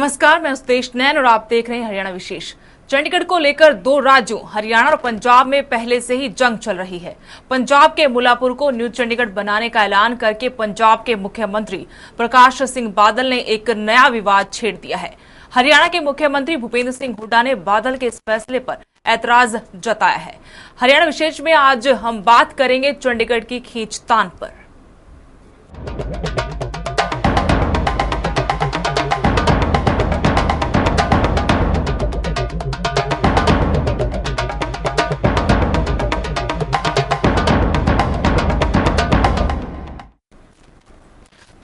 नमस्कार, मैं उस्तेश नैन और आप देख रहे हैं हरियाणा विशेष। चंडीगढ़ को लेकर दो राज्यों हरियाणा और पंजाब में पहले से ही जंग चल रही है। पंजाब के मुल्लापुर को न्यू चंडीगढ़ बनाने का ऐलान करके पंजाब के मुख्यमंत्री प्रकाश सिंह बादल ने एक नया विवाद छेड़ दिया है। हरियाणा के मुख्यमंत्री भूपेंद्र सिंह हुड्डा ने बादल के इस फैसले पर ऐतराज जताया है। हरियाणा विशेष में आज हम बात करेंगे चंडीगढ़ की खींचतान पर।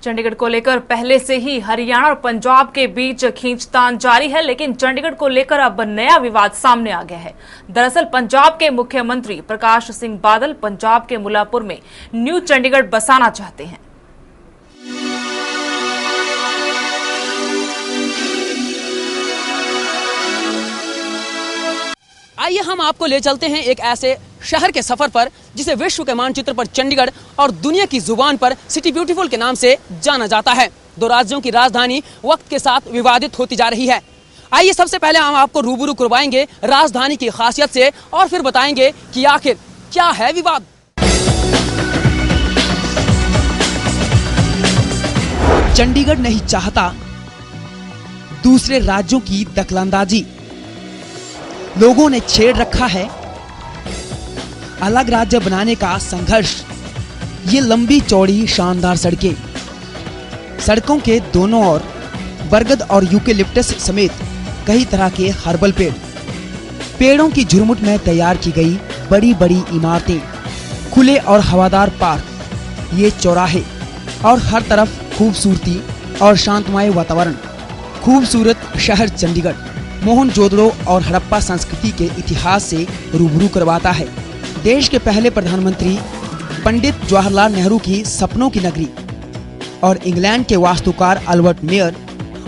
चंडीगढ़ को लेकर पहले से ही हरियाणा और पंजाब के बीच खींचतान जारी है, लेकिन चंडीगढ़ को लेकर अब नया विवाद सामने आ गया है। दरअसल पंजाब के मुख्यमंत्री प्रकाश सिंह बादल पंजाब के मुल्लापुर में न्यू चंडीगढ़ बसाना चाहते हैं। आइए हम आपको ले चलते हैं एक ऐसे शहर के सफर पर जिसे विश्व के मानचित्र पर चंडीगढ़ और दुनिया की जुबान पर सिटी ब्यूटीफुल के नाम से जाना जाता है। दो राज्यों की राजधानी वक्त के साथ विवादित होती जा रही है। आइए सबसे पहले हम आपको रूबरू करवाएंगे राजधानी की खासियत से और फिर बताएंगे कि आखिर क्या है विवाद। चंडीगढ़ नहीं चाहता दूसरे राज्यों की दखलंदाजी। लोगों ने छेड़ रखा है अलग राज्य बनाने का संघर्ष। ये लंबी चौड़ी शानदार सड़कों के दोनों ओर बरगद और यूकेलिप्टस समेत कई तरह के हर्बल पेड़ों की झुरमुट में तैयार की गई बड़ी बड़ी इमारतें, खुले और हवादार पार्क, ये चौराहे और हर तरफ खूबसूरती और शांतमय वातावरण। खूबसूरत शहर चंडीगढ़ मोहनजोदड़ो और हड़प्पा संस्कृति के इतिहास से रूबरू करवाता है। देश के पहले प्रधानमंत्री पंडित जवाहरलाल नेहरू की सपनों की नगरी और इंग्लैंड के वास्तुकार अल्बर्ट मेयर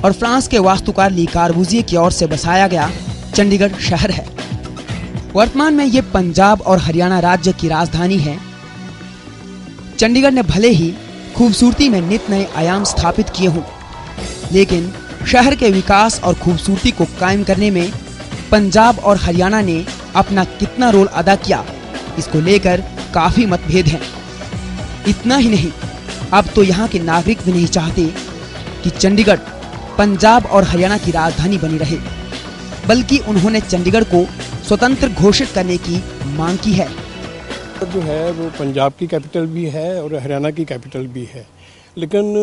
और फ्रांस के वास्तुकार ली कार्बुजिए की ओर से बसाया गया चंडीगढ़ शहर है। वर्तमान में ये पंजाब और हरियाणा राज्य की राजधानी है। चंडीगढ़ ने भले ही खूबसूरती में नित नए आयाम स्थापित किए हों, लेकिन शहर के विकास और खूबसूरती को कायम करने में पंजाब और हरियाणा ने अपना कितना रोल अदा किया, इसको लेकर काफी मतभेद हैं। इतना ही नहीं, अब तो यहाँ के नागरिक भी नहीं चाहते कि चंडीगढ़ पंजाब और हरियाणा की राजधानी बनी रहे, बल्कि उन्होंने चंडीगढ़ को स्वतंत्र घोषित करने की मांग की है। जो है वो पंजाब की कैपिटल भी है और हरियाणा की कैपिटल भी है, लेकिन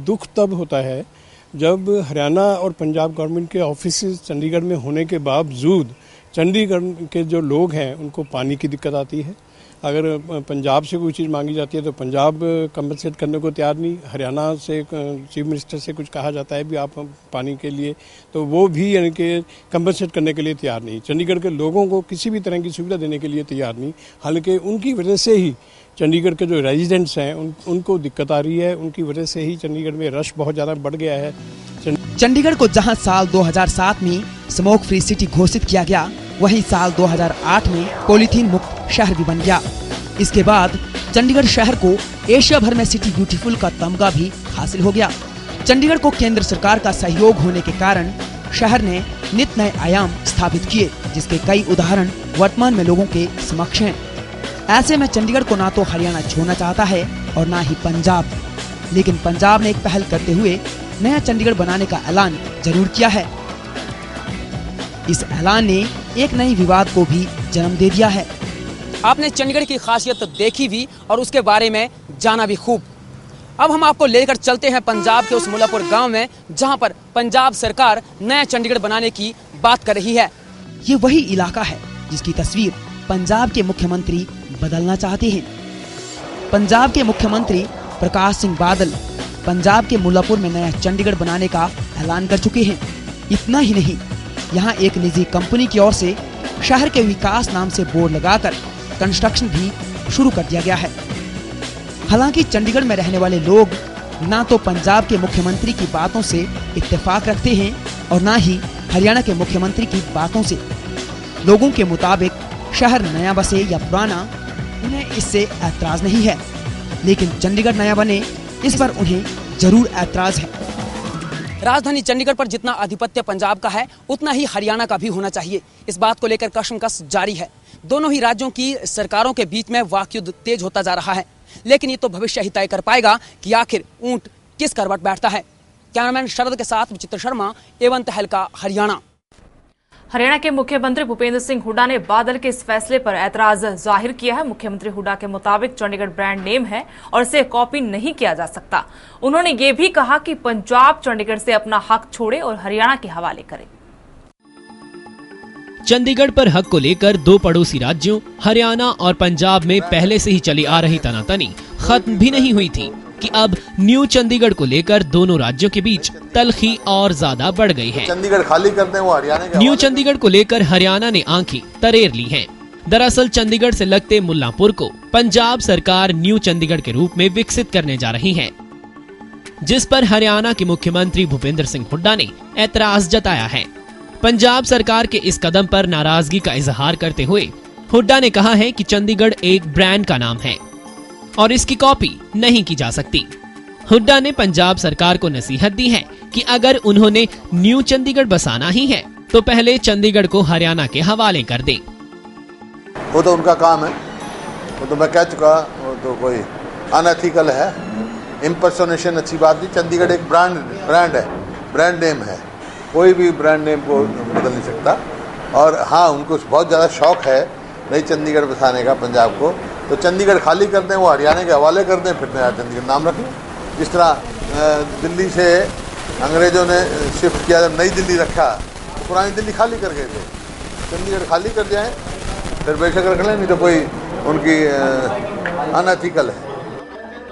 दुख तब होता है जब हरियाणा और पंजाब गवर्नमेंट के ऑफिस चंडीगढ़ में होने के बावजूद चंडीगढ़ के जो लोग हैं उनको पानी की दिक्कत आती है। अगर पंजाब से कोई चीज़ मांगी जाती है तो पंजाब कंपनसेट करने को तैयार नहीं। हरियाणा से चीफ मिनिस्टर से कुछ कहा जाता है भी आप पानी के लिए, तो वो भी यानी कि कंपनसेट करने के लिए तैयार नहीं। चंडीगढ़ के लोगों को किसी भी तरह की सुविधा देने के लिए तैयार नहीं। हालांकि उनकी वजह से ही चंडीगढ़ के जो रेजिडेंट्स हैं उनको दिक्कत आ रही है। उनकी वजह से ही चंडीगढ़ में रश बहुत ज़्यादा बढ़ गया है। चंडीगढ़ को जहां साल 2007 में स्मोक फ्री सिटी घोषित किया गया, वहीं साल 2008 में पॉलीथीन मुक्त शहर भी बन गया। इसके बाद चंडीगढ़ शहर को एशिया भर में सिटी ब्यूटीफुल का तमगा भी हासिल हो गया। चंडीगढ़ को केंद्र सरकार का सहयोग होने के कारण शहर ने नित नए आयाम स्थापित किए, जिसके कई उदाहरण वर्तमान में लोगों के समक्ष हैं। ऐसे में चंडीगढ़ को ना तो हरियाणा छोड़ना चाहता है और ना ही पंजाब, लेकिन पंजाब ने एक पहल करते हुए नया चंडीगढ़ बनाने का ऐलान जरूर किया है। इस ऐलान ने एक नई विवाद को भी जन्म दे दिया है। आपने चंडीगढ़ की खासियत तो देखी भी और उसके बारे में जाना भी खूब। अब हम आपको लेकर चलते हैं पंजाब के उस मुल्लापुर गांव में, जहां पर पंजाब सरकार नया चंडीगढ़ बनाने की बात कर रही है। ये वही इलाका है जिसकी तस्वीर पंजाब के मुख्यमंत्री बदलना चाहते हैं। पंजाब के मुख्यमंत्री प्रकाश सिंह बादल पंजाब के मुल्लापुर में नया चंडीगढ़ बनाने का ऐलान कर चुके हैं। इतना ही नहीं, यहाँ एक निजी कंपनी की ओर से शहर के विकास नाम से बोर्ड लगाकर कंस्ट्रक्शन भी शुरू कर दिया गया है। हालांकि चंडीगढ़ में रहने वाले लोग ना तो पंजाब के मुख्यमंत्री की बातों से इत्तेफाक रखते हैं और ना ही हरियाणा के मुख्यमंत्री की बातों से। लोगों के मुताबिक शहर नया बसे या पुराना, उन्हें इससे ऐतराज नहीं है, लेकिन चंडीगढ़ नया बने इस पर उन्हें जरूर ऐतराज है। राजधानी चंडीगढ़ पर जितना आधिपत्य पंजाब का है उतना ही हरियाणा का भी होना चाहिए। इस बात को लेकर कशमकश जारी है। दोनों ही राज्यों की सरकारों के बीच में वाकयुद्ध तेज होता जा रहा है, लेकिन ये तो भविष्य ही तय कर पाएगा कि आखिर ऊंट किस करवट बैठता है। कैमरामैन शरद के साथ विचित्र शर्मा, एवन तहलका, हरियाणा। हरियाणा के मुख्यमंत्री भूपेंद्र सिंह हुड्डा ने बादल के इस फैसले पर ऐतराज जाहिर किया है। मुख्यमंत्री हुड्डा के मुताबिक चंडीगढ़ ब्रांड नेम है और इसे कॉपी नहीं किया जा सकता। उन्होंने ये भी कहा कि पंजाब चंडीगढ़ से अपना हक छोड़े और हरियाणा के हवाले करे। चंडीगढ़ पर हक को लेकर दो पड़ोसी राज्यों हरियाणा और पंजाब में पहले से ही चली आ रही तनातनी खत्म भी नहीं हुई थी कि अब न्यू चंडीगढ़ को लेकर दोनों राज्यों के बीच तलखी और ज्यादा बढ़ गई है। चंडीगढ़ खाली करते हैं वो हरियाणा के। न्यू चंडीगढ़ को लेकर हरियाणा ने आंखें तरेर ली हैं। दरअसल चंडीगढ़ से लगते मुल्लांपुर को पंजाब सरकार न्यू चंडीगढ़ के रूप में विकसित करने जा रही है, जिस पर हरियाणा के मुख्यमंत्री भूपेंद्र सिंह हुड्डा ने ऐतराज जताया है। पंजाब सरकार के इस कदम पर नाराजगी का इजहार करते हुए हुड्डा ने कहा है कि चंडीगढ़ एक ब्रांड का नाम है और इसकी कॉपी नहीं की जा सकती। हुड्डा ने पंजाब सरकार को नसीहत दी है कि अगर उन्होंने न्यू चंडीगढ़ बसाना ही है तो पहले चंडीगढ़ को हरियाणा के हवाले कर दें। वो तो उनका काम है, वो तो मैं कह चुका, वो तो कोई अनएथिकल है, इम्पर्सोनेशन अच्छी बात नहीं। चंडीगढ़ एक ब्रांड है, ब्रांड नेम है, कोई भी ब्रांड नेम को बदल नहीं सकता। और हाँ, उनको बहुत ज़्यादा शौक है नई चंडीगढ़ बसाने का पंजाब को, तो चंडीगढ़ खाली कर दें, वो हरियाणा के हवाले कर दें, फिर नया चंडीगढ़ नाम रख लें। जिस तरह दिल्ली से अंग्रेजों ने शिफ्ट किया, जब नई दिल्ली रखा तो पुरानी दिल्ली खाली कर गए थे। चंडीगढ़ खाली कर जाए फिर बेशक रख लें, नहीं तो कोई उनकी अनएथिकल है।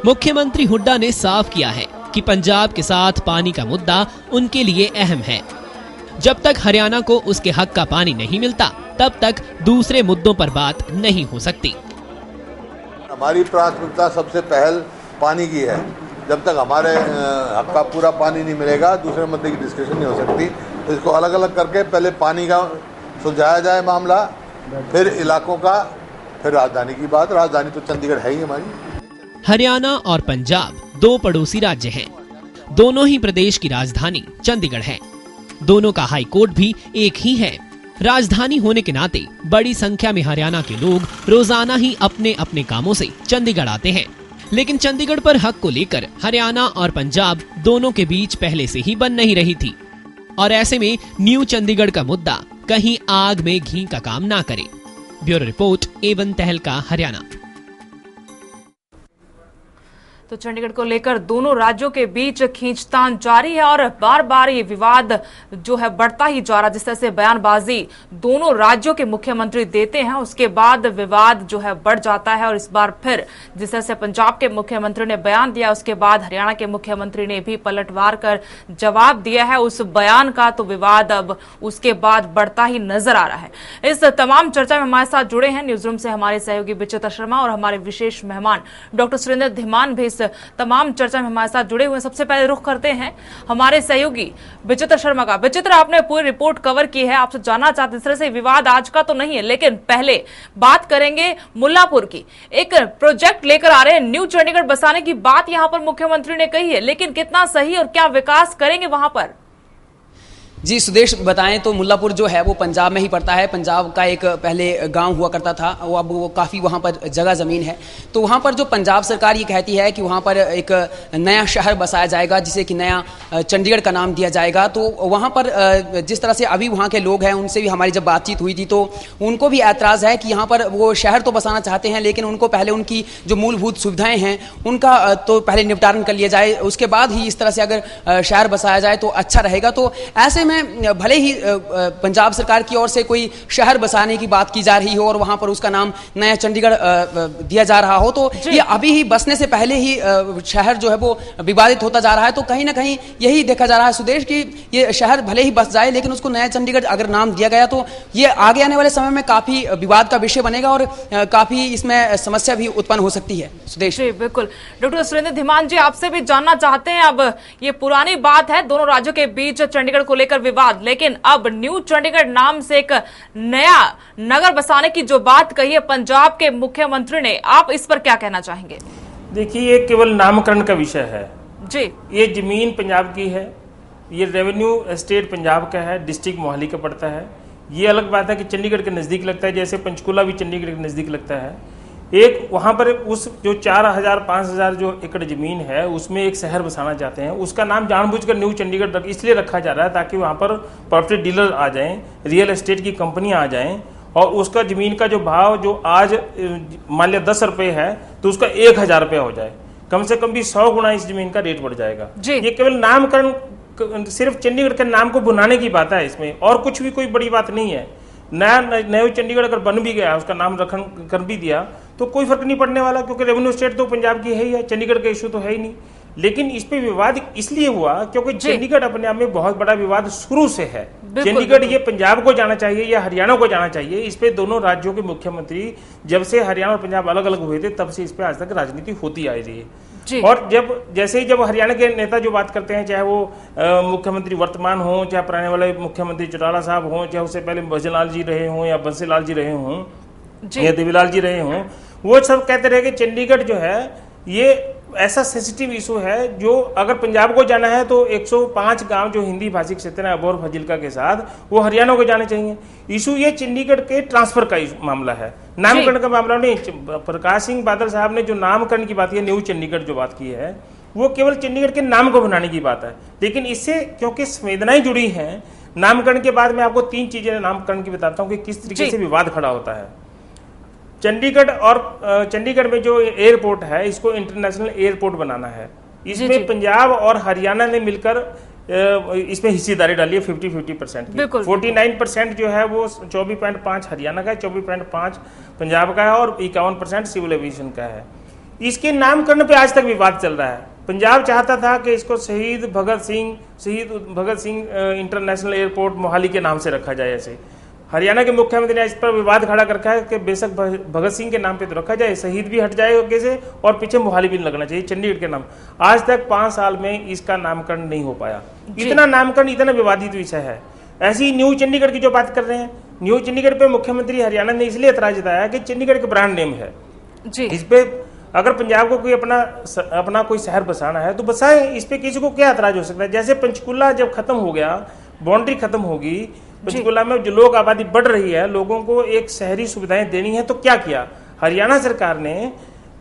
मुख्यमंत्री हुड्डा ने साफ किया है कि पंजाब के साथ पानी का मुद्दा उनके लिए अहम है। जब तक हरियाणा को उसके हक का पानी नहीं मिलता तब तक दूसरे मुद्दों पर बात नहीं हो सकती। हमारी प्राथमिकता सबसे पहल पानी की है। जब तक हमारे हक का पूरा पानी नहीं मिलेगा दूसरे मुद्दे की डिस्कशन नहीं हो सकती। तो इसको अलग अलग करके पहले पानी का सुलझाया जाए मामला, फिर इलाकों का, फिर राजधानी की बात। राजधानी तो चंडीगढ़ है ही हमारी। हरियाणा और पंजाब दो पड़ोसी राज्य हैं। दोनों ही प्रदेश की राजधानी चंडीगढ़ है। दोनों का हाई कोर्ट भी एक ही है। राजधानी होने के नाते बड़ी संख्या में हरियाणा के लोग रोजाना ही अपने अपने कामों से चंडीगढ़ आते हैं। लेकिन चंडीगढ़ पर हक को लेकर हरियाणा और पंजाब दोनों के बीच पहले से ही बन नहीं रही थी, और ऐसे में न्यू चंडीगढ़ का मुद्दा कहीं आग में घी का काम ना करे। ब्यूरो रिपोर्ट, एवन तहलका, हरियाणा। तो चंडीगढ़ को लेकर दोनों राज्यों के बीच खींचतान जारी है और बार बार ये विवाद जो है बढ़ता ही जा रहा। जिस तरह से बयानबाजी दोनों राज्यों के मुख्यमंत्री देते हैं उसके बाद विवाद जो है बढ़ जाता है। और इस बार फिर जिस तरह से पंजाब के मुख्यमंत्री ने बयान दिया उसके बाद हरियाणा के मुख्यमंत्री ने भी पलटवार कर जवाब दिया है उस बयान का, तो विवाद अब उसके बाद बढ़ता ही नजर आ रहा है। इस तमाम चर्चा में हमारे साथ जुड़े हैं न्यूज रूम से हमारे सहयोगी विचित्र शर्मा और हमारे विशेष मेहमान डॉक्टर सुरेंद्र धीमान भी तमाम चर्चा में हमारे साथ जुड़े हुए। सबसे पहले रुख करते हैं हमारे सहयोगी विचित्र शर्मा का। विचित्र, आपने पूरी रिपोर्ट कवर की है, आपसे जानना चाहते, इस तरह से विवाद आज का तो नहीं है, लेकिन पहले बात करेंगे मुल्लांपुर की। एक प्रोजेक्ट लेकर आ रहे हैं, न्यू चंडीगढ़ बसाने की बात यहां पर मुख्यमंत्री ने कही है, लेकिन कितना सही और क्या विकास करेंगे वहां पर? जी सुदेश, बताएं तो मुल्लांपुर जो है वो पंजाब में ही पड़ता है। पंजाब का एक पहले गांव हुआ करता था, वो अब वो काफ़ी वहाँ पर जगह ज़मीन है। तो वहाँ पर जो पंजाब सरकार ये कहती है कि वहाँ पर एक नया शहर बसाया जाएगा जिसे कि नया चंडीगढ़ का नाम दिया जाएगा। तो वहाँ पर जिस तरह से अभी वहाँ के लोग हैं उनसे भी हमारी जब बातचीत हुई थी तो उनको भी ऐतराज़ है कि यहाँ पर वो शहर तो बसाना चाहते हैं, लेकिन उनको पहले उनकी जो मूलभूत सुविधाएँ हैं उनका तो पहले निपटारण कर लिया जाए, उसके बाद ही इस तरह से अगर शहर बसाया जाए तो अच्छा रहेगा। तो ऐसे में भले ही पंजाब सरकार की ओर से कोई शहर बसाने की बात की जा रही हो और वहां पर उसका नाम नया चंडीगढ़ दिया जा रहा हो, तो ये अभी ही बसने से पहले ही शहर जो है वो विवादित होता जा रहा है। तो कहीं ना कहीं यही देखा जा रहा है सुदेश कि ये शहर भले ही बस जाए लेकिन उसको नया चंडीगढ़ अगर नाम दिया गया तो ये आगे आने वाले समय में काफी विवाद का विषय बनेगा और काफी इसमें समस्या भी उत्पन्न हो सकती है। सुदेश जी बिल्कुल। डॉक्टर सुरेंद्र धीमान जी, आपसे भी जानना चाहते हैं, अब ये पुरानी बात है दोनों राज्यों के बीच चंडीगढ़ को लेकर विवाद, लेकिन अब न्यू चंडीगढ़ नाम से एक नया नगर बसाने की जो बात कही है पंजाब के मुख्यमंत्री ने, आप इस पर क्या कहना चाहेंगे? देखिए, ये केवल नामकरण का विषय है जी। ये जमीन पंजाब की है, ये रेवेन्यू एस्टेट पंजाब का है, डिस्ट्रिक्ट मोहाली का पड़ता है। ये अलग बात है कि चंडीगढ़ के नज़दीक लगता है, जैसे पंचकूला भी चंडीगढ़ के नज़दीक लगता है। एक वहाँ पर उस जो 4,000-5,000 जो एकड़ ज़मीन है उसमें एक शहर बसाना चाहते हैं, उसका नाम जानबूझकर न्यू चंडीगढ़ इसलिए रखा जा रहा है ताकि वहाँ पर प्रॉपर्टी डीलर आ जाएं, रियल एस्टेट की कंपनियाँ आ जाएं और उसका ज़मीन का जो भाव जो आज मान लिया 10 रुपये है तो उसका 1,000 रुपया हो जाए, कम से कम भी 100 गुना इस जमीन का रेट बढ़ जाएगा। ये केवल नामकरण, सिर्फ चंडीगढ़ के नाम को बुनाने की बात है इसमें, और कुछ भी कोई बड़ी बात नहीं है। नया चंडीगढ़ अगर बन भी गया, उसका नाम रखन कर भी दिया तो कोई फर्क नहीं पड़ने वाला, क्योंकि रेवेन्यू स्टेट तो पंजाब की है ही है, चंडीगढ़ का इशू तो है ही नहीं। लेकिन इस पे विवाद इसलिए हुआ क्योंकि चंडीगढ़ अपने आप में बहुत बड़ा विवाद शुरू से है। चंडीगढ़ ये पंजाब को जाना चाहिए या हरियाणा को जाना चाहिए, इस पे दोनों राज्यों के मुख्यमंत्री जब से हरियाणा और पंजाब अलग अलग हुए थे तब से इस पे आज तक राजनीति होती आ रही है। और जब हरियाणा के नेता जो बात करते हैं, चाहे वो मुख्यमंत्री वर्तमान हो, चाहे पुराने वाले मुख्यमंत्री चौटाला साहब हों, चाहे उससे पहले भजनलाल जी रहे हों या बंसीलाल जी रहे हों या देवीलाल जी रहे हों, वो सब कहते रहे कि चंडीगढ़ जो है ये ऐसा सेंसिटिव इशू है जो अगर पंजाब को जाना है तो 105 गांव जो हिंदी भाषी क्षेत्र है अबोर फजिल्का के साथ, वो हरियाणा को जाने चाहिए। इशू ये चंडीगढ़ के ट्रांसफर का मामला है, नामकरण का मामला नहीं। प्रकाश सिंह बादल साहब ने जो नामकरण की बात की है, न्यू चंडीगढ़ जो बात की है, वो केवल चंडीगढ़ के नाम को बनाने की बात है। लेकिन इससे क्योंकि संवेदनाएं जुड़ी हैं, नामकरण के बाद मैं आपको 3 चीजें नामकरण की बताता हूँ कि किस तरीके से विवाद खड़ा होता है। चंडीगढ़ में जो एयरपोर्ट है, इसको इंटरनेशनल एयरपोर्ट बनाना है। इसमें पंजाब और हरियाणा ने मिलकर इसमें हिस्सेदारी डाली है 50-50% की। 49% जो है वो 24.5 हरियाणा का है, 24.5 पंजाब का है और 51% सिविल एविएशन का है। इसके नामकरण पे आज तक विवाद चल रहा है। पंजाब चाहता था कि इसको शहीद भगत सिंह इंटरनेशनल एयरपोर्ट मोहाली के नाम से रखा जाए। ऐसे हरियाणा के मुख्यमंत्री ने इस पर विवाद खड़ा कर रखा है कि बेशक भगत सिंह के नाम पे तो रखा जाए, शहीद भी हट जाए आगे से और पीछे मोहाली भी लगना चाहिए चंडीगढ़ के नाम। आज तक 5 साल में इसका नामकरण नहीं हो पाया। इतना नामकरण इतना विवादित विषय है। ऐसी न्यू चंडीगढ़ की जो बात कर रहे हैं, न्यू चंडीगढ़ पे मुख्यमंत्री हरियाणा ने इसलिए एतराज जताया कि चंडीगढ़ का ब्रांड नेम है। इस पे अगर पंजाब को कोई अपना कोई शहर बसाना है तो बसाए, इस पे किसी को क्या एतराज हो सकता है। जैसे पंचकूला जब खत्म हो गया, बाउंड्री खत्म होगी, पंचकूला में जो लोग आबादी बढ़ रही है, लोगों को एक शहरी सुविधाएं देनी है, तो क्या किया हरियाणा सरकार ने,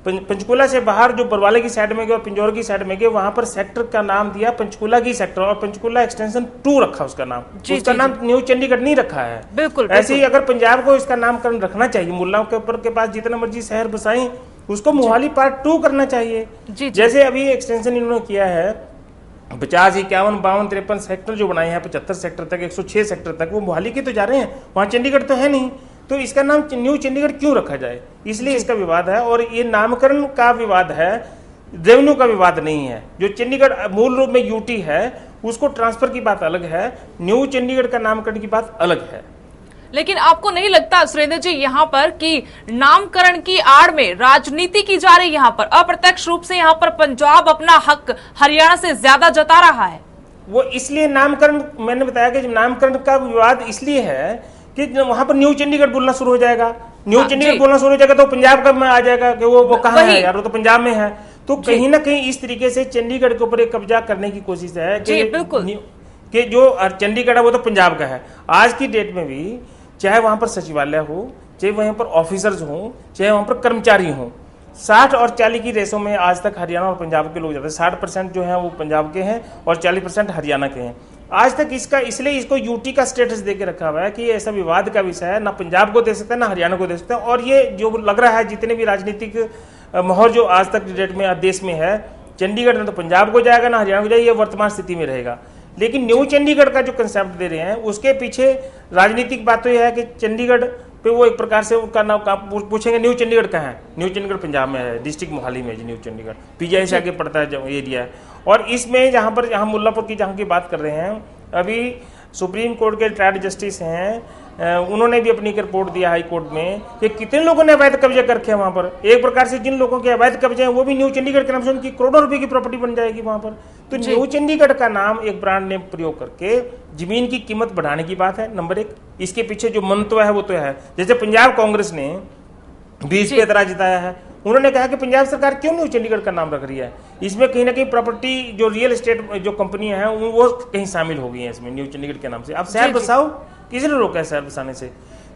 पंचकूला से बाहर जो बरवाले की साइड में गए और पिंजौर की साइड में गए, वहां पर सेक्टर का नाम दिया पंचकूला की सेक्टर और पंचकूला एक्सटेंशन 2 रखा उसका नाम। उसका नाम न्यू चंडीगढ़ नहीं रखा है। बिल्कुल ऐसे ही अगर पंजाब को इसका नामकरण रखना चाहिए, मुल्लाओं के ऊपर के पास जितना मर्जी शहर बसाएं, उसको मोहाली पार्ट 2 करना चाहिए। जैसे अभी एक्सटेंशन इन्होंने किया है 50, 51, 52, 53 सेक्टर जो बनाए हैं, 75 सेक्टर तक, 106 सेक्टर तक, वो मोहाली के तो जा रहे हैं, वहां चंडीगढ़ तो है नहीं। तो इसका नाम न्यू चंडीगढ़ क्यों रखा जाए, इसलिए इसका विवाद है। और ये नामकरण का विवाद है, रेवेन्यू का विवाद नहीं है। जो चंडीगढ़ मूल रूप में यूटी है, उसको ट्रांसफर की बात अलग है, न्यू चंडीगढ़ का नामकरण की बात अलग है। लेकिन आपको नहीं लगता सुरेंद्र जी यहाँ पर कि नामकरण की आड़ में राजनीति की जा रही है? यहाँ पर अप्रत्यक्ष रूप से यहाँ पर पंजाब अपना हक हरियाणा से ज्यादा जता रहा है। वो इसलिए नामकरण, मैंने बताया कि नामकरण का विवाद इसलिए है कि वहां पर न्यू चंडीगढ़ बोलना शुरू हो जाएगा। न्यू चंडीगढ़ बोलना शुरू हो जाएगा तो पंजाब का में आ जाएगा कि वो कहाँ है यार, वो तो पंजाब में है। तो कहीं ना कहीं इस तरीके से चंडीगढ़ के ऊपर एक कब्जा करने की कोशिश है कि जो चंडीगढ़ है वो तो पंजाब का है। आज की डेट में भी चाहे वहां पर सचिवालय हो, चाहे वहां पर ऑफिसर्स हो, चाहे वहां पर कर्मचारी हो, 60 और 40 की रेसों में आज तक हरियाणा और पंजाब के लोग जाते हैं। 60% जो है वो पंजाब के हैं और 40% हरियाणा के हैं। आज तक इसलिए इसको यूटी का स्टेटस देके रखा हुआ है कि ऐसा विवाद का विषय है, ना पंजाब को दे सकते हैं ना हरियाणा को दे सकते हैं। और ये जो लग रहा है जितने भी राजनीतिक माहौल जो आज तक डेट में देश में है, चंडीगढ़ ना तो पंजाब को जाएगा ना हरियाणा को जाएगा, ये वर्तमान स्थिति में रहेगा। लेकिन न्यू चंडीगढ़ का जो कंसेप्ट दे रहे हैं, उसके पीछे राजनीतिक बात तो यह है कि चंडीगढ़ पे वो एक प्रकार से उनका नाम पूछेंगे न्यू चंडीगढ़ कहाँ है, न्यू चंडीगढ़ पंजाब में है, डिस्ट्रिक्ट मोहाली में है न्यू चंडीगढ़, पीजीआई से आगे पड़ता है जो एरिया है। और इसमें जहाँ पर यहाँ मुल्लापुर की जहाँ की बात कर रहे हैं, अभी सुप्रीम कोर्ट के रिटायर्ड जस्टिस हैं, उन्होंने भी अपनी रिपोर्ट दिया हाई कोर्ट में कि कितने लोगों ने अवैध कब्जे कर रखे हैं वहां पर। एक प्रकार से जिन लोगों के अवैध कब्जे हैं वो भी न्यू चंडीगढ़ के नाम से उनकी करोड़ों रुपए की प्रॉपर्टी बन जाएगी वहां पर। तो न्यू चंडीगढ़ का नाम एक ब्रांड नेम प्रयोग करके जमीन की कीमत बढ़ाने की बात है, नंबर 1। इसके पीछे जो मंतव्य है वो तो है, जैसे पंजाब कांग्रेस ने भी इस पे एतराज जताया है। उन्होंने कहा कि पंजाब सरकार क्यों न्यू चंडीगढ़ का नाम रख रही है। इसमें कहीं ना कहीं प्रॉपर्टी जो रियल एस्टेट जो कंपनियां हैं वो कहीं शामिल हो गई हैं इसमें न्यू चंडीगढ़ के नाम से। अब शहर बसाओ, किसने रोका है शहर बसाने से?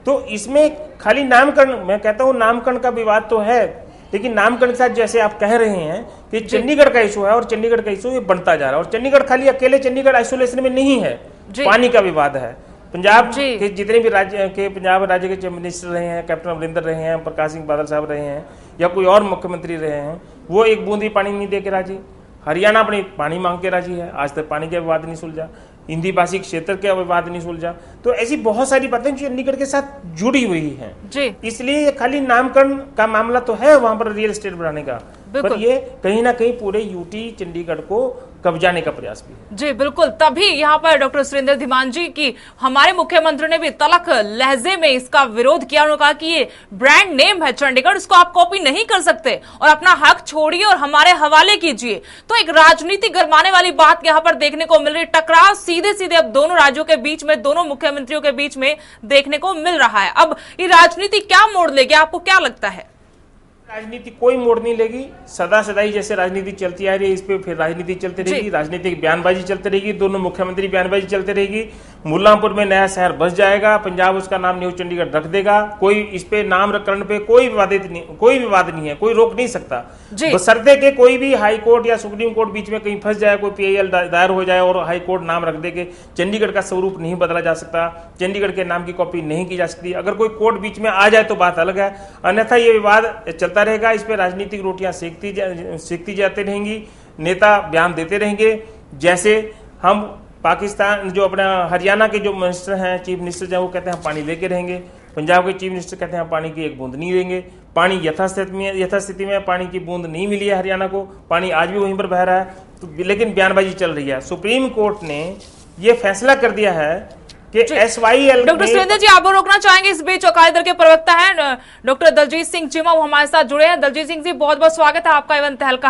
तो इसमें खाली नामकरण, मैं कहता हूँ नामकरण का विवाद तो है, लेकिन नामकरण के साथ जैसे आप कह रहे हैं कि चंडीगढ़ का इशू है और चंडीगढ़ का इशू ये बढ़ता जा रहा है, और चंडीगढ़ खाली अकेले चंडीगढ़ आइसोलेशन में नहीं है, पानी का विवाद है। पंजाब के जितने भी राज्य के पंजाब राज्य के मिनिस्टर रहे हैं, कैप्टन अमरिंदर रहे हैं, प्रकाश सिंह बादल साहब रहे हैं, या कोई और मुख्यमंत्री रहे हैं, वो एक बूंद भी पानी नहीं दे के राजी। हरियाणा अपनी पानी मांग के राजी है, आज तक पानी का विवाद नहीं सुलझा, हिंदी भाषी क्षेत्र का विवाद नहीं सुलझा। तो ऐसी बहुत सारी बातें जो चंडीगढ़ के साथ जुड़ी हुई हैं, इसलिए खाली नामकरण का मामला तो है वहां पर रियल एस्टेट बढ़ाने का, पर ये कहीं ना कहीं पूरे यूटी चंडीगढ़ को कब्जाने का प्रयास भी है। जी बिल्कुल, तभी यहाँ पर डॉक्टर सुरेंद्र धीमान जी की हमारे मुख्यमंत्री ने भी तलख लहजे में इसका विरोध किया। उन्होंने कहा कि ये ब्रांड नेम है चंडीगढ़, इसको आप कॉपी नहीं कर सकते और अपना हक छोड़िए और हमारे हवाले कीजिए। तो एक राजनीति गरमाने वाली बात यहाँ पर देखने को मिल रही, टकराव सीधे सीधे अब दोनों राज्यों के बीच में, दोनों मुख्यमंत्रियों के बीच में देखने को मिल रहा है। अब ये राजनीति क्या मोड़ लेगी, आपको क्या लगता है? राजनीति कोई मोड़ नहीं लेगी, सदा सदाई जैसे राजनीति चलती आ रही है, इस पे फिर राजनीति चलती रहेगी, राजनीतिक बयानबाजी चलती रहेगी, दोनों मुख्यमंत्री बयानबाजी चलती रहेगी। मुल्लांपुर में नया शहर बस जाएगा, पंजाब उसका नाम न्यू चंडीगढ़ रख देगा, कोई इस पे नामकरण पे कोई विवाद नहीं है, कोई रोक नहीं सकता, बशर्ते के कोई भी हाई कोर्ट या सुप्रीम कोर्ट बीच में कहीं फंस जाए, कोई PIL दायर हो जाए और हाई कोर्ट नाम रख दे के चंडीगढ़ का स्वरूप नहीं बदला जा सकता, चंडीगढ़ के नाम की कॉपी नहीं की जा सकती। अगर कोई कोर्ट बीच में आ जाए तो बात अलग है, अन्यथा ये विवाद चलता रहेगा, इस पे राजनीतिक रोटियां सेकती जाती रहेंगी, नेता बयान देते रहेंगे। जैसे हम पाकिस्तान जो अपना हरियाणा के जो मिनिस्टर हैं, चीफ मिनिस्टर हैं, वो कहते हैं पानी लेके रहेंगे, पंजाब के चीफ मिनिस्टर कहते हैं पानी की एक बूंद नहीं लेंगे, पानी यथास्थिति में पानी की बूंद नहीं मिली है हरियाणा को, पानी आज भी वहीं पर बह रहा है, तो लेकिन बयानबाजी चल रही है। सुप्रीम कोर्ट ने ये फैसला कर दिया है कि SYL। डॉक्टर सुरेंद्र जी, आप रोकना चाहेंगे? इस बीच अकाली दल के प्रवक्ता हैं डॉक्टर दलजीत सिंह चीमा, वो हमारे साथ जुड़े हैं। दलजीत सिंह जी, बहुत बहुत स्वागत है आपका एवं तहलका